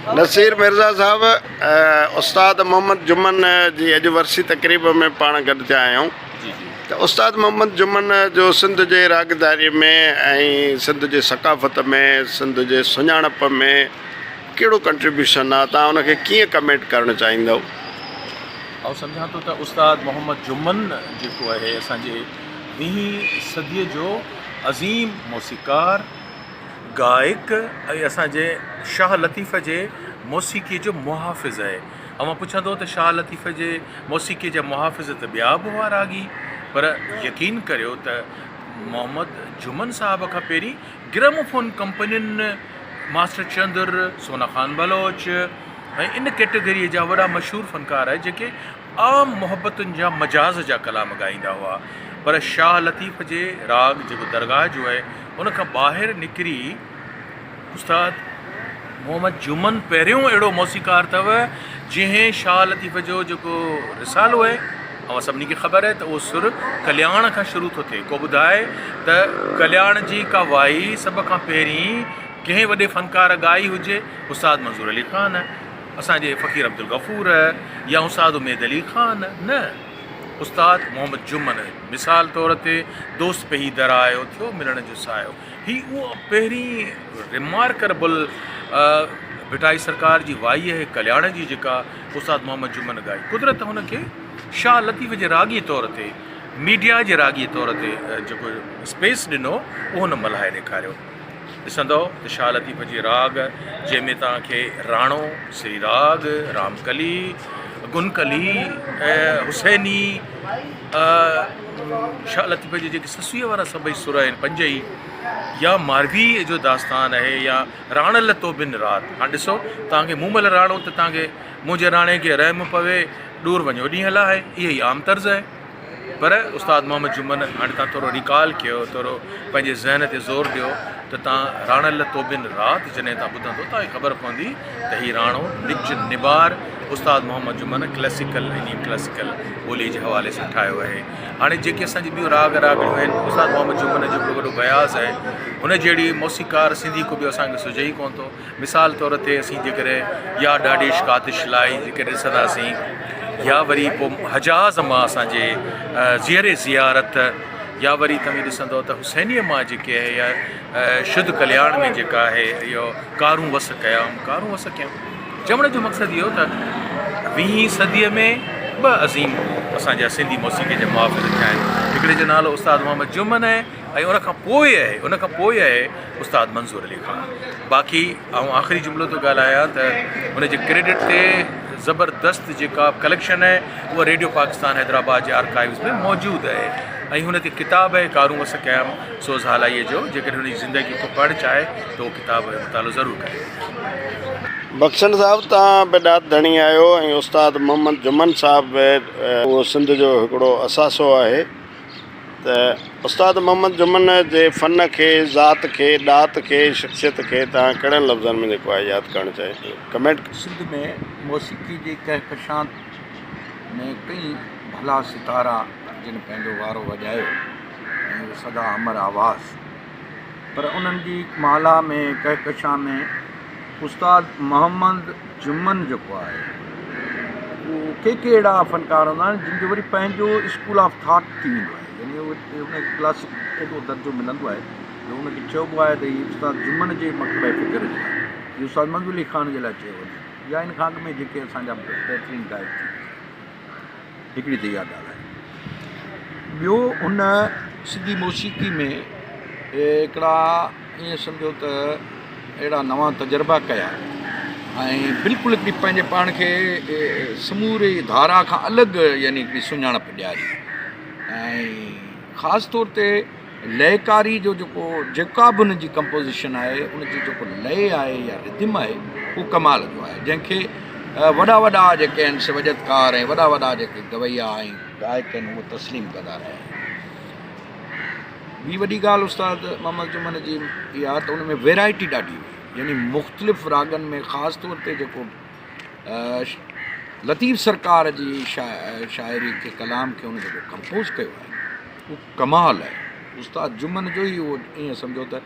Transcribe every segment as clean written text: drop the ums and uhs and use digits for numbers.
नसीर मिर्ज़ा साहब, उस्ताद मोहम्मद जुमन जी अॼु वर्सी तक़रीब में पाण गॾु थिया आहियूं। त उस्ताद मोहम्मद जुमन जो सिंध जे रागदारी में ऐं सिंध जे सक़ाफ़त में, सिंध जे सुञाणप में कहिड़ो कंट्रीब्यूशन आहे? तव्हां उनखे कीअं कमेंट करणु चाहींदव? ऐं सम्झां थो त उस्ताद मोहम्मद जुमन जेको आहे असांजे 20वीं सदीअ जो अज़ीम मौसीक़ार, गायक ऐं असांजे शाह लतीफ़ जे मौसीक़ी जो मुहाफ़िज़ आहे। ऐं मां पुछां थो त शाह लतीफ़ जे मौसीक़ी जा मुहाफ़िज़ त ॿिया बि हुआ रागी, पर यकीन करियो त मोहम्मद जुमन साहब खां पहिरीं ग्रामोफोन कंपनियुनि मास्टर चंद्र, सोना ख़ान बलोच ऐं इन कैटेगरीअ जा वॾा मशहूरु फ़नकार आहे जेके आम मोहब्बतुनि जा मजाज़ जा कलाम ॻाईंदा हुआ। पर शाह लतीफ़ जे राग जेको दरगाह जो आहे उन खां ॿाहिरि निकिरी उस्ताद मोहम्मद जुमन पहिरियों अहिड़ो मौसीक़ार अथव जंहिं शाह लतीफ़ जो जेको रिसालो आहे, ऐं सभिनी खे ख़बर आहे त उहो सुर कल्याण खां शुरू थो थिए। को ॿुधाए त कल्याण जी का वाई सभ खां पहिरीं कंहिं वॾे फ़नकार ॻाई हुजे, उस्ताद मंज़ूर अली ख़ान, असांजे फ़क़ीर अब्दुल गफ़ूर या उस्ताद उमेद अली ख़ान, न, उस्ताद मोहम्मद जुमन। मिसाल तौर ते दोस्त पे ही दरायो थियो मिलण जो सायो, ही उहो पहिरीं रिमार्केबल भिटाई सरकार जी वाई आहे कल्याण जी जेका उस्ताद मोहम्मद जुमन ॻाई। कुदरत हुनखे शाह लतीफ़ जे राॻीअ तौर ते, मीडिया जे राॻीअ तौर ते जेको स्पेस ॾिनो उहो न मल्हाए ॾेखारियो। ॾिसंदव त शाह लतीफ़ जी राग जंहिंमें तव्हांखे राणो, श्री राग, रामकली, गुनकली, हुसैनी, शाह लतीफ़ जे जेके ससुईअ वारा सभई सुर आहिनि 5 ई, या मारवी जो दास्तान आहे, या राण लतो बिन रात। हाणे ॾिसो, तव्हांखे मूमल राणो त तव्हांखे मुंहिंजे राणे खे रहम पवे ॾूर वञो ॾींहुं हला आहे, इहा ई आम तर्ज़ु आहे। पर उस्ताद मोहम्मद जुमन, हाणे तव्हां थोरो रिकॉल कयो, थोरो पंहिंजे ज़हन ते ज़ोर ॾियो त तव्हां राण लतो बिन रात जॾहिं तव्हां ॿुधंदो तव्हांखे ख़बर पवंदी त हीउ राणो निज निबार उस्ताद मोहम्मद जुमन क्लासिकल, इन क्लासिकल ॿोली जे हवाले सां ठाहियो आहे। हाणे जेके असांजी ॿियूं राॻियूं आहिनि, उस्ताद मोहम्मद जुमन जो वॾो बयाज़ आहे, हुन जहिड़ी मौसीक़ार सिंधी को बि असांखे सुझे ई कोन थो। मिसाल तौर ते असीं जेकॾहिं या ॾाढी इश्कातिश लाई जेके ॾिसंदासीं, या वरी पोइ हजाज़ मां असांजे ज़ियर ज़ियारत, या वरी तव्हां ॾिसंदव त हुसैनीअ मां जेके आहे, या शुद्ध कल्याण में जेका आहे इहो कारूं वस कयां, कारूं वस कयां। चवण जो मक़सदु इहो त 20वीं सदीअ में 2 अज़ीम असांजा सिंधी मौसीक़े जा मुहाफ़िज़ थिया आहिनि। हिकिड़े जो नालो उस्ताद मोहम्मद जुमन आहे ऐं उन खां पोइ आहे उस्ताद मंज़ूर अली ख़ान। बाक़ी ऐं आख़िरी जुमिलो थो ॻाल्हायां त हुनजे क्रेडिट ते ज़बरदस्त जेका कलेक्शन आहे उहा रेडियो पाकिस्तान हैदराबाद जे आर्काइव्स में मौजूदु आहे, ऐं हुन ते किताब आहे कारूं वस कयाम सोज़ हालाईअ जो। जेकॾहिं हुनजी ज़िंदगी को पढ़णु चाहे त उहो किताब जो मुतालो ज़रूरु करे। बख्शन साहब, तव्हां बि ॾाढ धणी आहियो ऐं उस्ताद मोहम्मद जुमन साहब उहो सिंध जो हिकिड़ो असासो आहे। त उस्ताद मोहम्मद जुमन जे फ़न खे, ज़ात खे, ॾात खे, शख़्सियत खे तव्हां कहिड़नि लफ़्ज़नि में जेको आहे यादि करणु चाहियो? कमेंट। सिंध में मौसीक़ी जे कहकशां में कई भला सितारा जिन पंहिंजो वारो वॼायो ऐं सदा अमर आवाज़, पर उन्हनि जी माला में, कहकशां में उस्ताद मोहम्मद जुमन जेको आहे उहो के अहिड़ा फ़नकार हूंदा आहिनि जिन जो वरी पंहिंजो स्कूल ऑफ थाट थी वेंदो आहे, यानी उन क्लासिक एॾो दर्जो मिलंदो आहे जो उनखे चइबो आहे त हीउ उस्ताद जुमन जे मकतब फ़िक्र जो आहे, हीउ उस्ताद मंज़ूर अली ख़ान जे लाइ चयो वञे, या इन खां अॻु में जेके असांजा बहितरीन गायक थी। हिकिड़ी त इहा ॻाल्हि आहे। ॿियो, हुन सिंधी मौसीक़ी में हिकिड़ा ईअं सम्झो त अहिड़ा नवां तजुर्बा कया ऐं बिल्कुलु हिकिड़ी पंहिंजे पाण खे समूरे धारा खां अलॻि, यानी हिकिड़ी सुञाणप ॾियारी, ऐं ख़ासि तौर ते लयकारी जो जेका बि हुनजी कंपोज़िशन आहे, उनजी जेको लय आहे या रिदिम आहे, उहो कमाल जो आहे, जंहिंखे वॾा जेके आहिनि सवजतकार ऐं वॾा जेके गवैया ऐं गायक आहिनि उहे तस्लीम कंदा रहिया आहिनि। ॿी वॾी ॻाल्हि उस्ताद मोहम्मद जुमन जी इहा त उन में वैराइटी ॾाढी हुई, यानी मुख़्तलिफ़ रागनि में, ख़ासि तौर ते जेको लतीफ़ सरकार जी शाइरी के कलाम खे हुन जेको कंपोज़ कयो आहे उहो कमाल आहे। उस्ताद जुमन जो ई उहो ईअं सम्झो त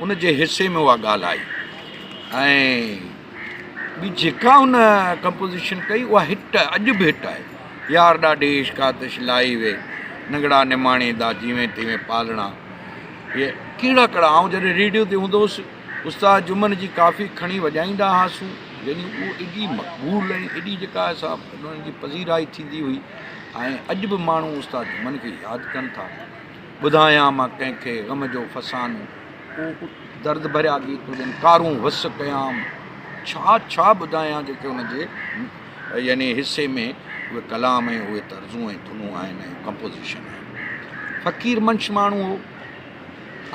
उन जे हिसे में उहा ॻाल्हि आई। ऐं ॿी जेका हुन कंपोज़िशन कई उहा हिट अॼु बि हिट आहे। यार ॾाढी इश्कातिश लाई वे नंगड़ा निमाणे दा जीअं तीअं पालणा, इहे कहिड़ा कहिड़ा। ऐं जॾहिं रेडियो ते हूंदो हुउसि उस्ताद जुमन जी काफ़ी खणी वॼाईंदा हुआसीं, यानी उहो एॾी मक़बूल ऐं एॾी जेका असां उन्हनि जी पज़ीराई थींदी हुई। ऐं अॼु बि माण्हू उस्ताद जुमन खे यादि कनि था। ॿुधायां मां कंहिंखे ग़म जो फसानो, उहो दर्द भरिया गीत हुजनि, कारूं वस कयाम, छा छा ॿुधायां जेके हुनजे यानी हिसे में उहे कलाम ऐं उहे तर्ज़ूं ऐं धुनूं आहिनि ऐं कंपोज़िशन आहिनि। फ़क़ीर मंश माण्हू हो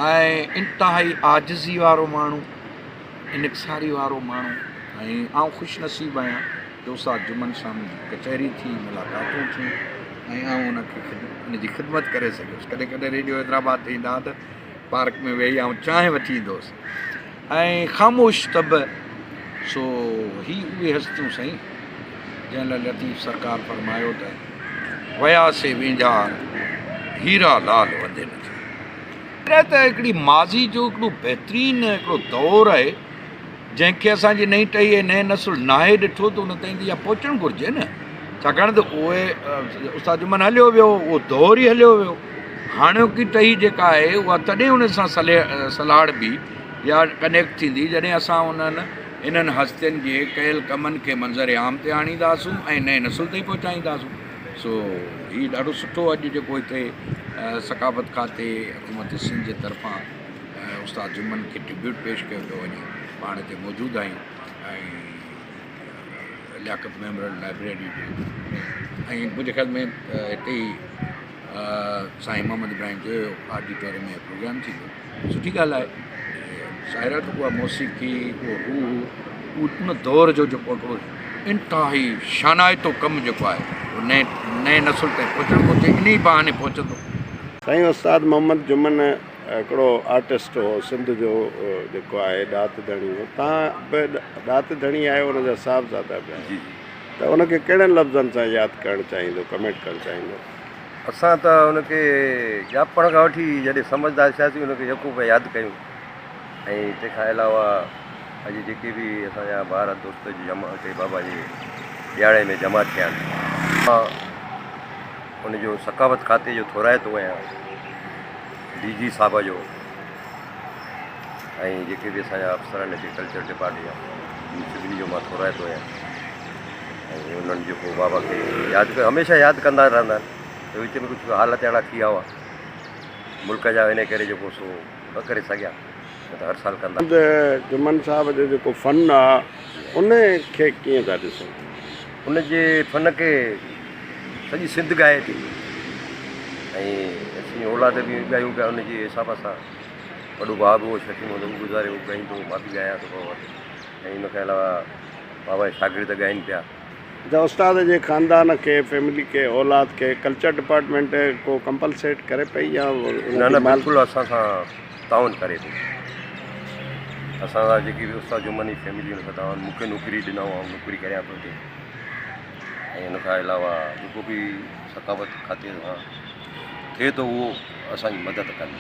ऐं इंतिहाई आजिज़ी वारो माण्हू, इनकसारी वारो माण्हू। ऐं आउं ख़ुशनसीबु आहियां जो उस्ताद जुमन सां मुंहिंजी कचहरी थी, मुलाक़ातूं थियूं ऐं आउं उनखे उनजी ख़िदमत करे सघियुसि। कॾहिं कॾहिं रेडियो हैदराबाद ते ईंदा त पार्क में वेही आउं चांहि वठी ईंदो हुउसि ऐं ख़ामोश तब। सो ही उहे हस्तियूं साईं जंहिं लाइ लतीफ़ सरकार फरमायो त वयासे वेंझार हीरा लाल वंदे न थियो। त हिकिड़ी माज़ी जो हिकिड़ो बहितरीनु हिकिड़ो दौरु आहे जंहिंखे असांजी नई टही ऐं नए नसुल नाहे ॾिठो त उन ताईं त इहा पहुचणु घुरिजे न। छाकाणि त उहे उस्ताद जुमन हलियो वियो, उहो दौरु ई हलियो वियो। हाणोकी टही जेका आहे उहा तॾहिं उन सां सलाड़ बि या कनेक्ट थींदी जॾहिं असां इन्हनि हस्तियुनि जे कयल कमनि खे मंज़र आम ते आणींदासूं ऐं नए नसुल ताईं पहुचाईंदासूं। सो हीउ ॾाढो सुठो अॼु जेको हिते सक़ाफ़त खाते हुकूमत सिंध जे तरफ़ां उस्ताद जुमन खे ट्रिब्यूट पेश कयो पियो वञे। पाण हिते मौजूदु आहियूं ऐं लियाकत मेमोरियल लाइब्रेरी ऐं मुंहिंजे ख़्याल में हिते ई साईं मोहम्मद इब्राहिम जो ऑडिटोरियम में प्रोग्राम थींदो। सुठी ॻाल्हि आहे। शायरात उहा मौसीक़ी उहो रूह उन दौर जो जेको हिकिड़ो इंतिहाई शानाइतो कमु जेको आहे उहो नए नसुल ताईं पहुचणु घुरिजे, इन ई बहाने पहुचंदो। साईं उस्ताद मोहम्मद जुमन हिकिड़ो आर्टिस्ट हो सिंध जो जेको आहे ॾात धणी हो। तव्हां बि ॾात धणी आहियो, हुनजा साहिबज़ादा पिया त उनखे कहिड़नि लफ़्ज़नि सां यादि करणु चाहींदो, कमेंट करणु चाहींदो? असां त हुनखे ॼापण खां वठी जॾहिं सम्झदार थियासीं हुनखे यकूब यादि कयूं। ऐं तंहिंखां अलावा अॼु जेके बि असांजा ॿार दोस्त जी जमा हिते बाबा जे ॾियारे में जमा थिया आहिनि, मां उनजो सक़ाफ़त खाते जो थोराइतो आहियां, DG साहब जो ऐं जेके बि असांजा अफ़सर आहिनि हिते कल्चर डिपार्टमेंट जा सभिनी जो मां थोराइतो आहियां। ऐं उन्हनि जेको बाबा खे यादि कयो, हमेशह यादि कंदा रहंदा आहिनि। त विच में कुझु हालत अहिड़ा थी विया हुआ मुल्क जा, इन करे जेको सो न करे सघिया, न त हर साल कंदा। जुमन साहब जो जेको फ़न आहे उन खे कीअं था ॾिसो? उनजे फ़न खे सॼी सिंध ॻाए थी ऐं असीं औलाद बि ॻायूं पिया उनजे हिसाब सां। वॾो भाउ बि उहो शफ़ी मोहम्मद गुज़ारे उहो ॻाईंदो, मां बि ॻायां थो पोइ वटि। ऐं उनखे अलावा बाबा जा शागिर्द ॻाइनि पिया। त उस्ताद जे ख़ानदान खे, फैमिली खे, औलाद खे कल्चर डिपार्टमेंट को कंपलसेट करे पई या न बिल्कुलु असां सां ताउन करे थी। असां जेकी बि उस्ताद जुमन जी फैमिली हुन सां ताउन, मूंखे नौकिरी ॾिनऊं, ऐं नौकिरी करियां पियो हिते। ऐं हिन खां अलावा जेको बि सक़ाफ़त खाते सां थिए थो उहो असांजी मदद कनि।